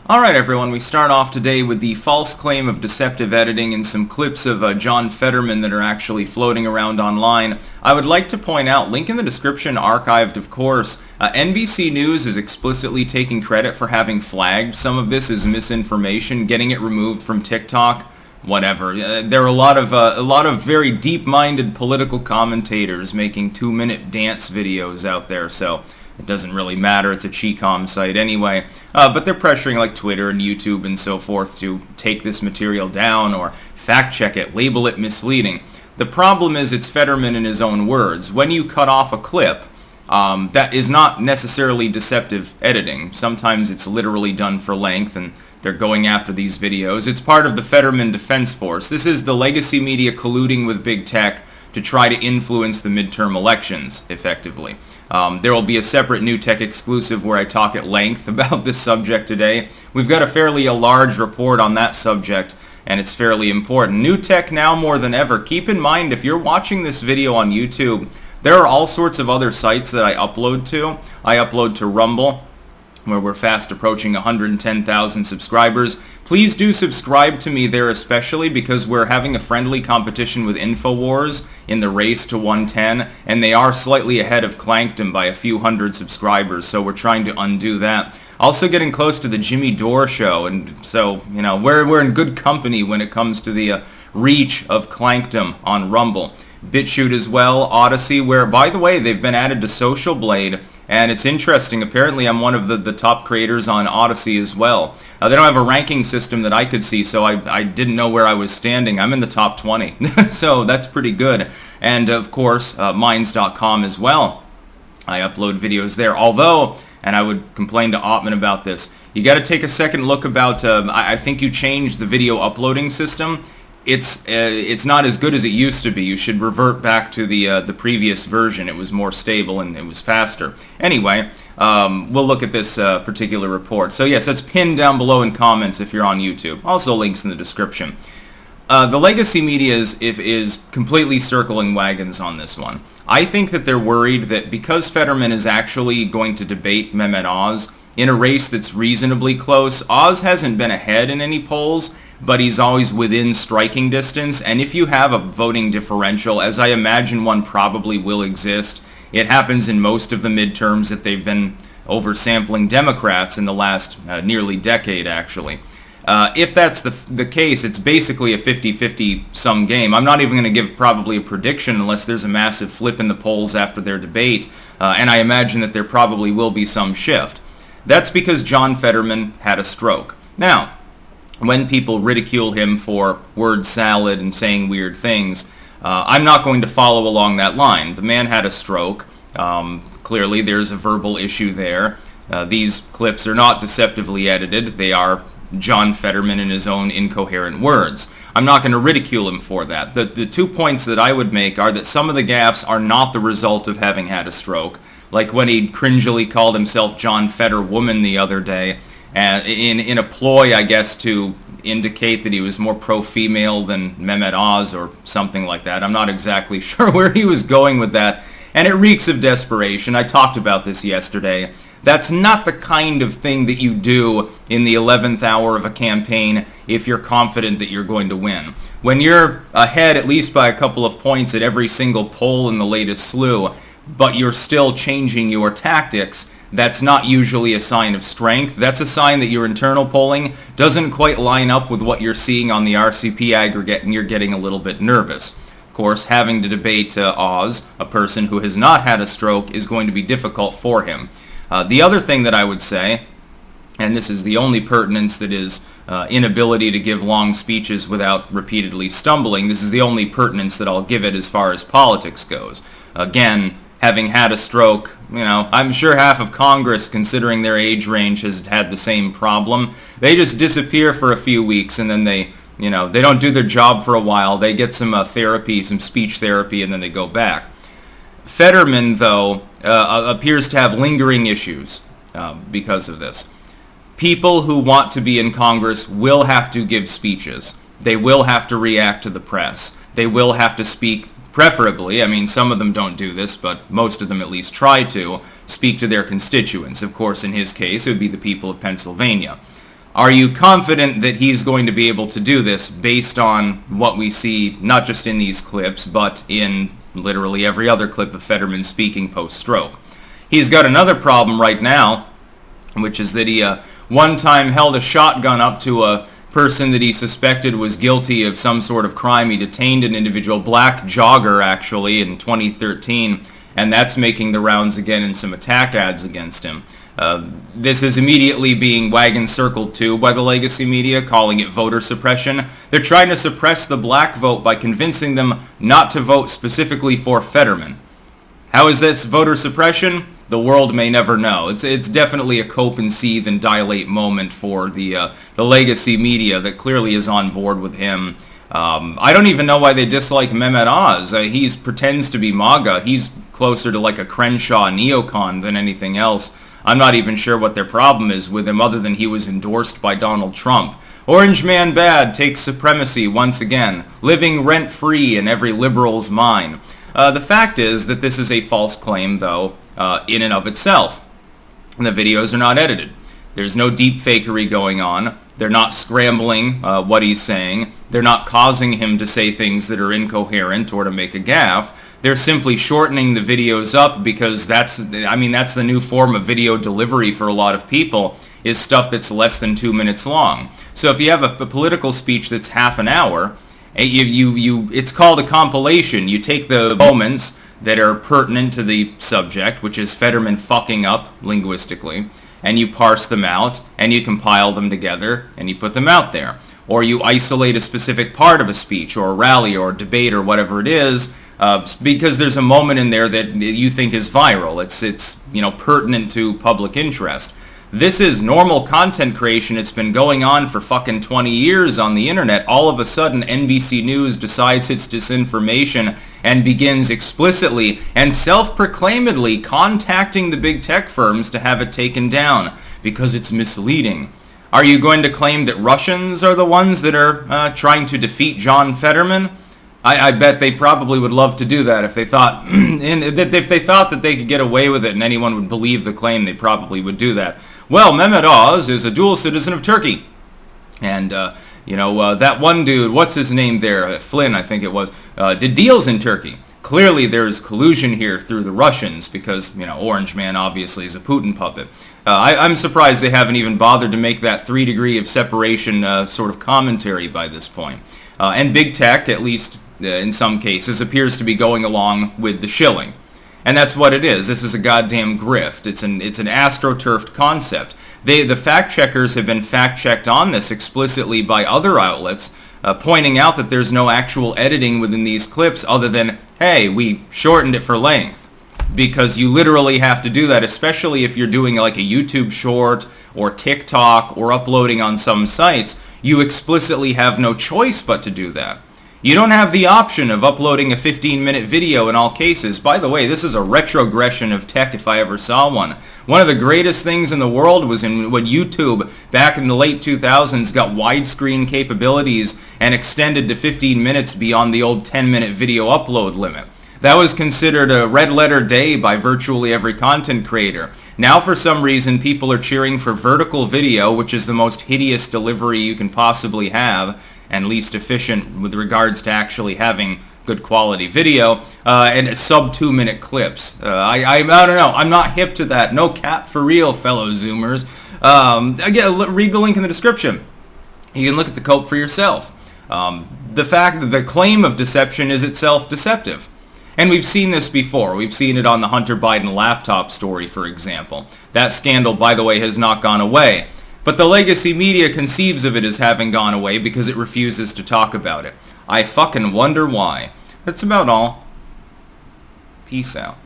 Alright everyone, we start off today with the false claim of deceptive editing and some clips of John Fetterman that are actually floating around online. I would like to point out, link in the description, archived of course, NBC News is explicitly taking credit for having flagged some of this as misinformation, getting it removed from TikTok, whatever. There are a lot of very deep-minded political commentators making 2-minute dance videos out there, so it doesn't really matter, it's a Chi-Com site anyway. But they're pressuring like Twitter and YouTube and so forth to take this material down or fact-check it, label it misleading. The problem is it's Fetterman in his own words. When you cut off a clip, that is not necessarily deceptive editing. Sometimes it's literally done for length and they're going after these videos. It's part of the Fetterman Defense Force. This is the legacy media colluding with big tech to try to influence the midterm elections, effectively. There will be a separate New Tech exclusive where I talk at length about this subject today. We've got a large report on that subject, and it's fairly important. New Tech now more than ever. Keep in mind, if you're watching this video on YouTube, there are all sorts of other sites that I upload to. I upload to Rumble, where we're fast approaching 110,000 subscribers. Please do subscribe to me there, especially because we're having a friendly competition with InfoWars in the race to 110, and they are slightly ahead of Clankdom by a few hundred subscribers, so we're trying to undo that. Also getting close to the Jimmy Dore show, and so, you know, we're in good company when it comes to the reach of Clankdom on Rumble. BitChute as well, Odyssey, where, by the way, they've been added to Social Blade, and it's interesting. Apparently, I'm one of the top creators on Odyssey as well. They don't have a ranking system that I could see, so I didn't know where I was standing. I'm in the top 20, so that's pretty good. And, of course, Minds.com as well. I upload videos there. Although, and I would complain to Ottman about this, you got to take a second look about, I think you changed the video uploading system. It's not as good as it used to be. You should revert back to the previous version. It was more stable and it was faster. Anyway, we'll look at this particular report. So yes, that's pinned down below in comments if you're on YouTube. Also links in the description. The legacy media is completely circling wagons on this one. I think that they're worried that because Fetterman is actually going to debate Mehmet Oz in a race that's reasonably close, Oz hasn't been ahead in any polls, but he's always within striking distance, and if you have a voting differential, as I imagine one probably will exist, it happens in most of the midterms that they've been oversampling Democrats in the last nearly decade, actually. If that's the case, it's basically a 50-50 sum game. I'm not even going to give probably a prediction unless there's a massive flip in the polls after their debate, and I imagine that there probably will be some shift. That's because John Fetterman had a stroke. Now, when people ridicule him for word salad and saying weird things, I'm not going to follow along that line. The man had a stroke. Clearly, there's a verbal issue there. These clips are not deceptively edited. They are John Fetterman in his own incoherent words. I'm not going to ridicule him for that. The 2 points that I would make are that some of the gaffes are not the result of having had a stroke, like when he cringily called himself John Fetterwoman the other day, in a ploy, I guess, to indicate that he was more pro-female than Mehmet Oz or something like that. I'm not exactly sure where he was going with that, and it reeks of desperation. I talked about this yesterday. That's not the kind of thing that you do in the 11th hour of a campaign if you're confident that you're going to win. When you're ahead at least by a couple of points at every single poll in the latest slew, but you're still changing your tactics, that's not usually a sign of strength. That's a sign that your internal polling doesn't quite line up with what you're seeing on the RCP aggregate, and you're getting a little bit nervous. Of course, having to debate Oz, a person who has not had a stroke, is going to be difficult for him. The other thing that I would say, and this is the only pertinence that is inability to give long speeches without repeatedly stumbling, this is the only pertinence that I'll give it as far as politics goes. Again, having had a stroke, you know, I'm sure half of Congress, considering their age range, has had the same problem. They just disappear for a few weeks and then they don't do their job for a while. They get some therapy, some speech therapy, and then they go back. Fetterman, though, appears to have lingering issues because of this. People who want to be in Congress will have to give speeches. They will have to react to the press. They will have to speak, preferably, I mean, some of them don't do this, but most of them at least try to, speak to their constituents. Of course, in his case, it would be the people of Pennsylvania. Are you confident that he's going to be able to do this based on what we see, not just in these clips, but in literally every other clip of Fetterman speaking post-stroke? He's got another problem right now, which is that he one time held a shotgun up to a person that he suspected was guilty of some sort of crime. He detained an individual, black jogger actually, in 2013, and that's making the rounds again in some attack ads against him. This is immediately being Wagons circled to by the legacy media, calling it voter suppression. They're trying to suppress the black vote by convincing them not to vote specifically for Fetterman. How is this voter suppression? The world may never know. It's definitely a cope and seethe and dilate moment for the legacy media that clearly is on board with him. I don't even know why they dislike Mehmet Oz. He pretends to be MAGA. He's closer to like a Crenshaw neocon than anything else. I'm not even sure what their problem is with him other than he was endorsed by Donald Trump. Orange Man Bad takes supremacy once again, living rent-free in every liberal's mind. The fact is that this is a false claim, though, in and of itself. And the videos are not edited. There's no deep fakery going on. They're not scrambling what he's saying. They're not causing him to say things that are incoherent or to make a gaffe. They're simply shortening the videos up because that's the new form of video delivery for a lot of people, is stuff that's less than 2 minutes long. So if you have a political speech that's half an hour, it's called a compilation. You take the moments that are pertinent to the subject, which is Fetterman fucking up linguistically, and you parse them out, and you compile them together, and you put them out there. Or you isolate a specific part of a speech, or a rally, or a debate, or whatever it is, because there's a moment in there that you think is viral. It's pertinent to public interest. This is normal content creation. It's been going on for fucking 20 years on the internet. All of a sudden, NBC News decides it's disinformation and begins explicitly and self-proclaimedly contacting the big tech firms to have it taken down because it's misleading. Are you going to claim that Russians are the ones that are trying to defeat John Fetterman? I bet they probably would love to do that if they thought that they could get away with it and anyone would believe the claim. They probably would do that. Well, Mehmet Oz is a dual citizen of Turkey, and that one dude, what's his name there, Flynn, I think it was, did deals in Turkey. Clearly, there's collusion here through the Russians because Orange Man obviously is a Putin puppet. I'm surprised they haven't even bothered to make that 3 degree of separation sort of commentary by this point. And big tech, at least in some cases, appears to be going along with the shilling. And that's what it is. This is a goddamn grift. It's an astroturfed concept. The fact checkers have been fact checked on this explicitly by other outlets, pointing out that there's no actual editing within these clips other than, hey, we shortened it for length. Because you literally have to do that, especially if you're doing like a YouTube short or TikTok or uploading on some sites. You explicitly have no choice but to do that. You don't have the option of uploading a 15-minute video in all cases. By the way, this is a retrogression of tech if I ever saw one. One of the greatest things in the world was when YouTube, back in the late 2000s, got widescreen capabilities and extended to 15 minutes beyond the old 10-minute video upload limit. That was considered a red letter day by virtually every content creator. Now for some reason people are cheering for vertical video, which is the most hideous delivery you can possibly have and least efficient with regards to actually having good quality video, and sub 2 minute clips. I don't know, I'm not hip to that. No cap for real, fellow Zoomers. Again, read the link in the description. You can look at the cope for yourself. The fact that the claim of deception is itself deceptive. And we've seen this before. We've seen it on the Hunter Biden laptop story, for example. That scandal, by the way, has not gone away. But the legacy media conceives of it as having gone away because it refuses to talk about it. I fucking wonder why. That's about all. Peace out.